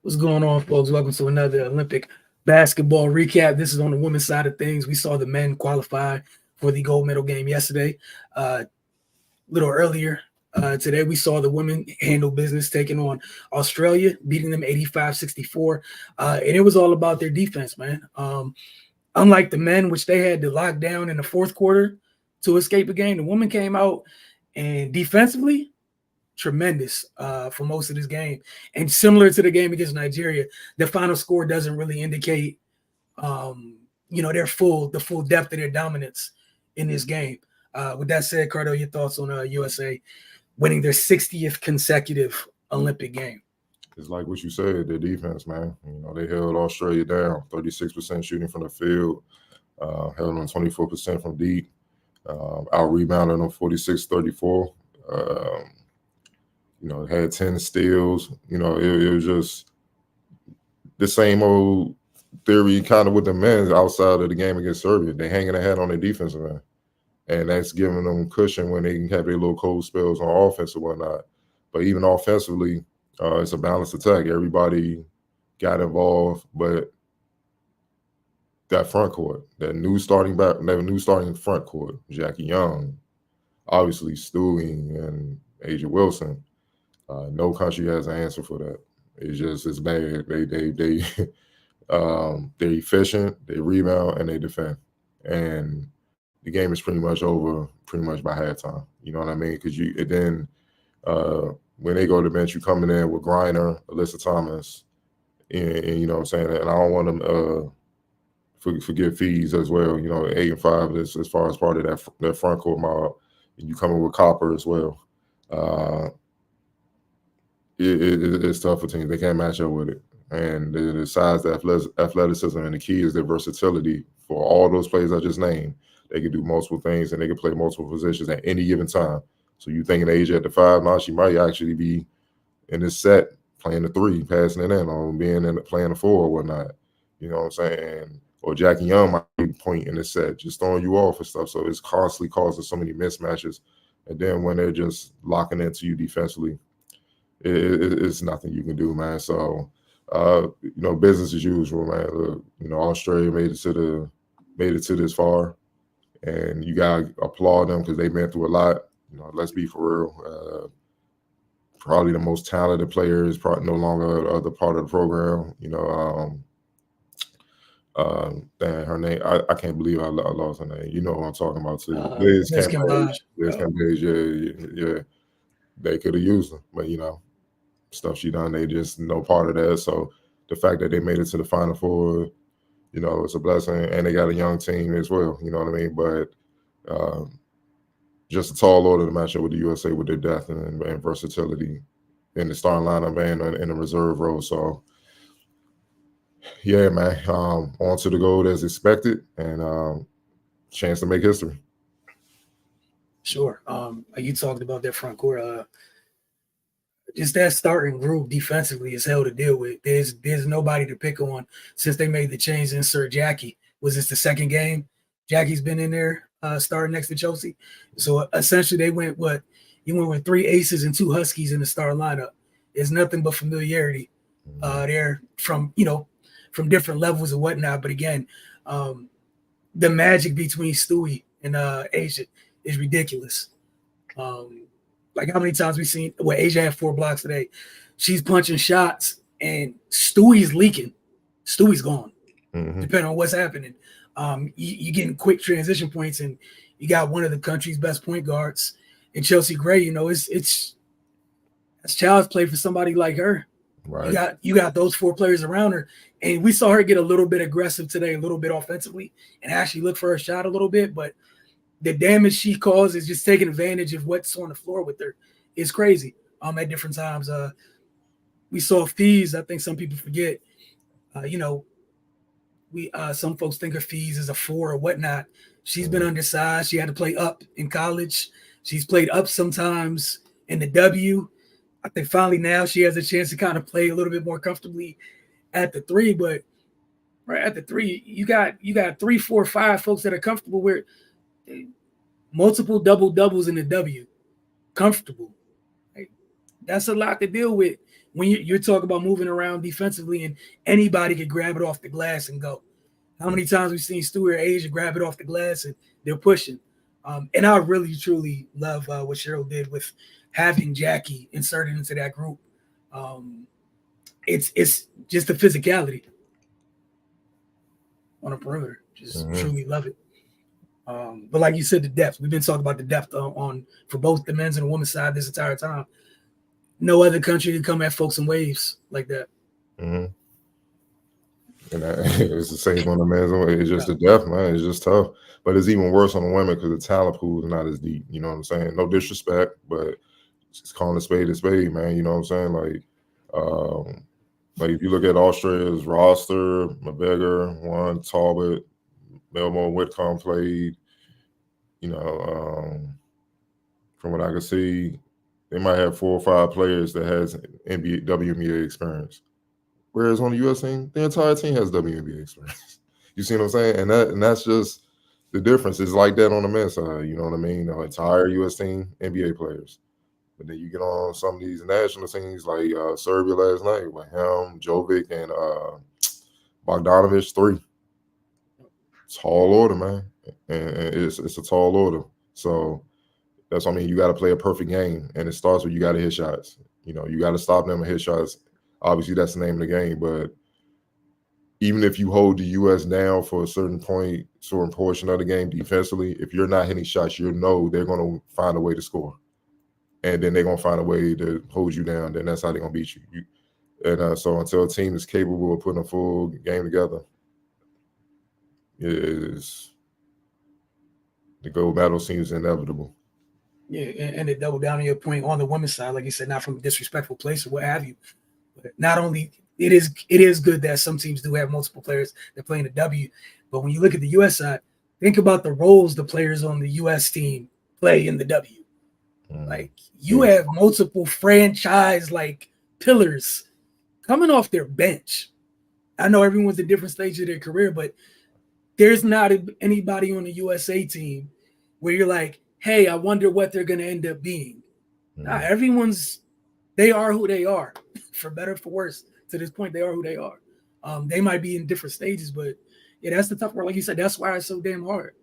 What's going on, folks? Welcome to another Olympic basketball recap. This is on the women's side of things. We saw the men qualify for the gold medal game yesterday. A little earlier today, we saw the women handle business, taking on Australia, beating them 85-64. And it was all about their defense, man. Unlike the men, which they had to lock down in the fourth quarter to escape a game, the women came out and defensively tremendous for most of this game. And similar to the game against Nigeria, the final score doesn't really indicate the full depth of their dominance in this game. With that said, Cardo, your thoughts on USA winning their 60th consecutive Olympic game? It's like what you said, their defense, man. They held Australia down, 36% shooting from the field, held them 24% from deep, out-rebounded them 46-34. Had 10 steals. It was just the same old theory kind of with the men outside of the game against Serbia. They hanging their head on their defensive end. And that's giving them cushion when they can have their little cold spells on offense and whatnot. But even offensively, it's a balanced attack. Everybody got involved, but that front court, that new starting front court, Jackie Young, obviously Stewie and A'ja Wilson. No country has an answer for that. It's bad. They're efficient, they rebound, and they defend. And the game is pretty much over by halftime. You know what I mean? Because when they go to the bench, you coming in with Griner, Alyssa Thomas, and you know what I'm saying? And I don't want them forget fees as well. 8 and 5 as far as part of that front court mob. And you coming with Copper as well. It's tough for teams. They can't match up with it. And the size, the athleticism, and the key is their versatility. For all those players I just named, they can do multiple things and they can play multiple positions at any given time. So you thinking A'ja at the 5, now she might actually be in this set playing the 3, passing it in, or playing the 4 or whatnot. You know what I'm saying? Or Jackie Young might be point in the set, just throwing you off and stuff. So it's constantly causing so many mismatches. And then when they're just locking into you defensively, it's nothing you can do, man. So, business as usual, man. Australia made it to this far, and you gotta applaud them because they've been through a lot. Let's be for real. Probably the most talented player is probably no longer the part of the program. Her name, I can't believe I lost her name. You know what I'm talking about too. Liz Cambage. Yeah. They could have used her, but stuff she done, they just no part of that. So the fact that they made it to the Final Four, it's a blessing, and they got a young team as well. You know what I mean? But just a tall order to match up with the USA with their depth and versatility in the starting lineup and in the reserve role. So yeah, man, on to the gold as expected, and chance to make history. Sure. You talked about that front court. Just that starting group defensively is hell to deal with. There's nobody to pick on since they made the change to insert Jackie. Was this the second game? Jackie's been in there starting next to Chelsea. So essentially they went with 3 aces and 2 Huskies in the star lineup. There's nothing but familiarity there from different levels and whatnot. But again, the magic between Stewie and A'ja is ridiculous. Like how many times we've seen A'ja had 4 blocks today. She's punching shots and Stewie's leaking. Stewie's gone, depending on what's happening. You're getting quick transition points, and you got one of the country's best point guards in Chelsea Gray. It's child's play for somebody like her. Right. You got those 4 players around her, and we saw her get a little bit aggressive today, a little bit offensively, and actually look for her shot a little bit, but the damage she caused is just taking advantage of what's on the floor with her. It's crazy. At different times, we saw Fees. I think some people forget. Some folks think of Fees as a 4 or whatnot. She's been undersized. She had to play up in college. She's played up sometimes in the W. I think finally now she has a chance to kind of play a little bit more comfortably at the 3. But right at the 3, you got 3, 4, 5 folks that are comfortable with multiple double doubles in the W, comfortable. Like, That's a lot to deal with when you're talking about moving around defensively and anybody could grab it off the glass and go. How many times we've seen Stewart Asia grab it off the glass and they're pushing. And I really, truly love what Cheryl did with having Jackie inserted into that group. It's just the physicality on a perimeter. Just truly love it. But like you said, the depth. We've been talking about the depth on for both the men's and the women's side this entire time. No other country can come at folks in waves like that. And it's the same on the men's. It's just the depth, man. It's just tough. But it's even worse on the women because the talent pool is not as deep. You know what I'm saying? No disrespect, but just calling a spade, man. You know what I'm saying? Like if you look at Australia's roster, McGregor, Juan Talbot, Melmo Whitcomb played. You know, from what I can see, they might have 4 or 5 players that has NBA, WNBA experience. Whereas on the U.S. team, the entire team has WNBA experience. You see what I'm saying? And that's just the difference. It's like that on the men's side. You know what I mean? The entire U.S. team, NBA players. But then you get on some of these national teams like Serbia last night with him, Jovic, and Bogdanovich, 3. Tall order, man. And it's a tall order. So that's what I mean. You got to play a perfect game. And it starts with you got to hit shots. You know, you got to stop them and hit shots. Obviously, that's the name of the game. But even if you hold the U.S. down for a certain portion of the game defensively, if you're not hitting shots, you know they're going to find a way to score. And then they're going to find a way to hold you down. Then that's how they're going to beat you. So until a team is capable of putting a full game together, the gold medal seems inevitable. Yeah, and to double down on your point on the women's side, like you said, not from a disrespectful place or what have you. But not only it is good that some teams do have multiple players that play in the W, but when you look at the U.S. side, think about the roles the players on the U.S. team play in the W. Like you have multiple franchise like pillars coming off their bench. I know everyone's at different stages of their career, but there's not anybody on the USA team where you're like, hey, I wonder what they're going to end up being. Nah, they are who they are, for better or for worse. To this point, they are who they are. They might be in different stages, but yeah, that's the tough part. Like you said, that's why it's so damn hard.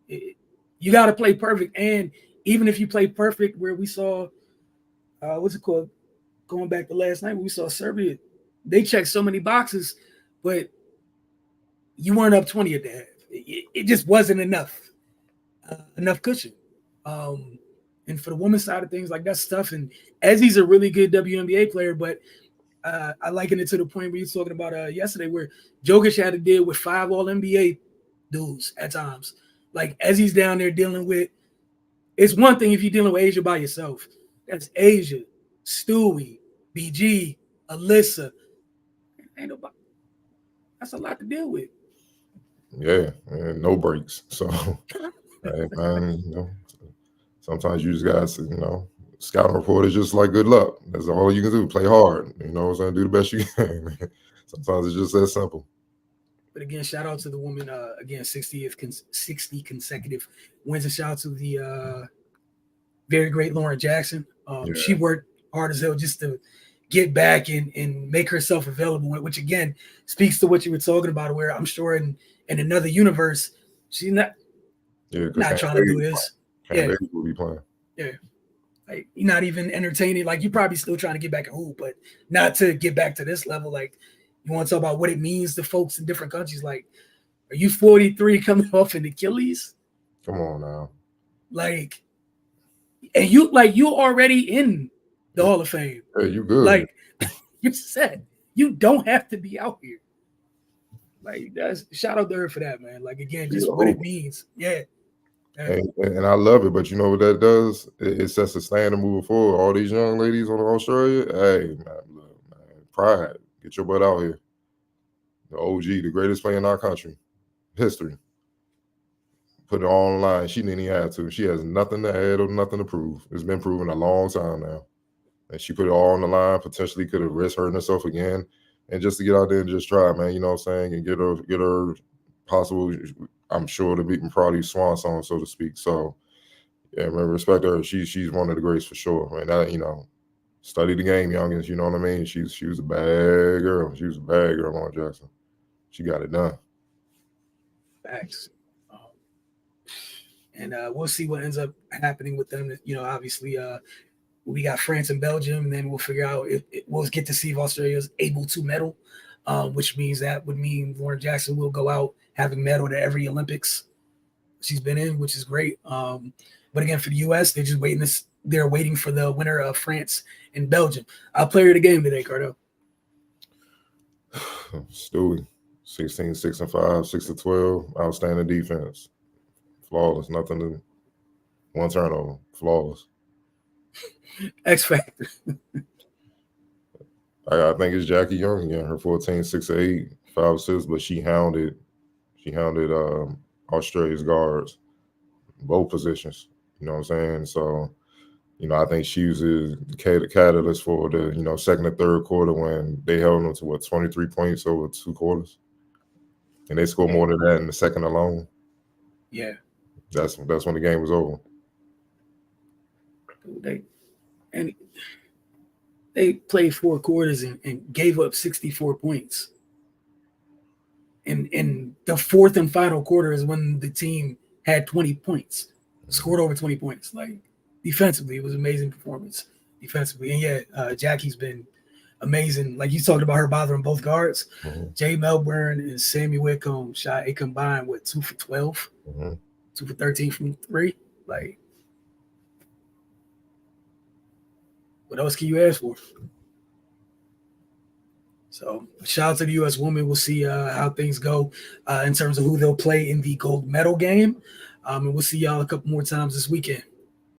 You got to play perfect. And even if you play perfect, where we saw, what's it called? Going back to last night, we saw Serbia. They checked so many boxes, but you weren't up 20 at the half. It just wasn't enough cushion. And for the women's side of things, like that's tough. And Ezzy's a really good WNBA player, but I liken it to the point we were talking about yesterday, where Jokic had to deal with 5 All-NBA dudes at times. Like Ezzy's down there dealing with. It's one thing if you're dealing with Asia by yourself. That's Asia, Stewie, BG, Alyssa. Ain't nobody. That's a lot to deal with. Yeah, and no breaks. So, man, sometimes you just got to, scouting report is just like good luck. That's all you can do. Play hard. You know what I'm saying? Do the best you can. Sometimes it's just that simple. But again, shout out to the woman. Again, 60 consecutive wins. And shout out to the very great Lauren Jackson. She worked hard as hell just to get back and make herself available, which again speaks to what you were talking about, where I'm sure in another universe, she's not trying to do this. Will be playing. Yeah. Like, you're not even entertaining. Like, you're probably still trying to get back in hoop, but not to get back to this level. Like, you want to talk about what it means to folks in different countries. Like, are you 43 coming off an Achilles? Come on now. Like, and you already in the Hall of Fame. Hey, you good. Like, you said, you don't have to be out here. Like, that's shout out to her for that, man. Like, again, just what it means. Yeah. And I love it, but you know what that does? It sets a standard moving forward. All these young ladies on Australia, hey, man, pride. Get your butt out here. The OG, the greatest player in our country. History. Put it all on the line. She didn't even have to. She has nothing to add or nothing to prove. It's been proven a long time now. And she put it all on the line, potentially could have risked hurting herself again. And just to get out there and just try, man, you know what I'm saying? And get her possible, I'm sure, to beat probably swan song, so to speak. So, yeah, man, respect her. She's one of the greats for sure. Man, study the game, youngins. You know what I mean? She was a bad girl. She was a bad girl, Lauren Jackson. She got it done. Facts. And we'll see what ends up happening with them. You know, obviously, we got France and Belgium, and then we'll figure out we'll get to see if Australia is able to medal, which means that would mean Lauren Jackson will go out having medaled at every Olympics she's been in, which is great. But again, for the U.S., they're just waiting. They're waiting for the winner of France and Belgium. I'll play her the game today, Cardo. Stewie, 16, 6 and 5, 6 to 12, outstanding defense, flawless, nothing to one turnover, flawless. X Factor. I think it's Jackie Young again. Her 14, 6 to 8, 5 assists, but she hounded Australia's guards, both positions. You know what I'm saying? So, you know, I think she was the catalyst for the, you know, second and third quarter when they held them to 23 points over 2 quarters, and they scored more than that in the second alone. Yeah, that's when the game was over. They played 4 quarters and gave up 64 points. And the fourth and final quarter is when the team had 20 points, scored over 20 points. Like, defensively, it was an amazing performance defensively. And yeah, Jackie's been amazing. Like, you talked about her bothering both guards. Jay Melbourne and Sammy Whitcomb shot a combined 2 for 12, 2 for 13 from 3. Like, what else can you ask for? So shout out to the U.S. women. We'll see how things go in terms of who they'll play in the gold medal game. And we'll see y'all a couple more times this weekend.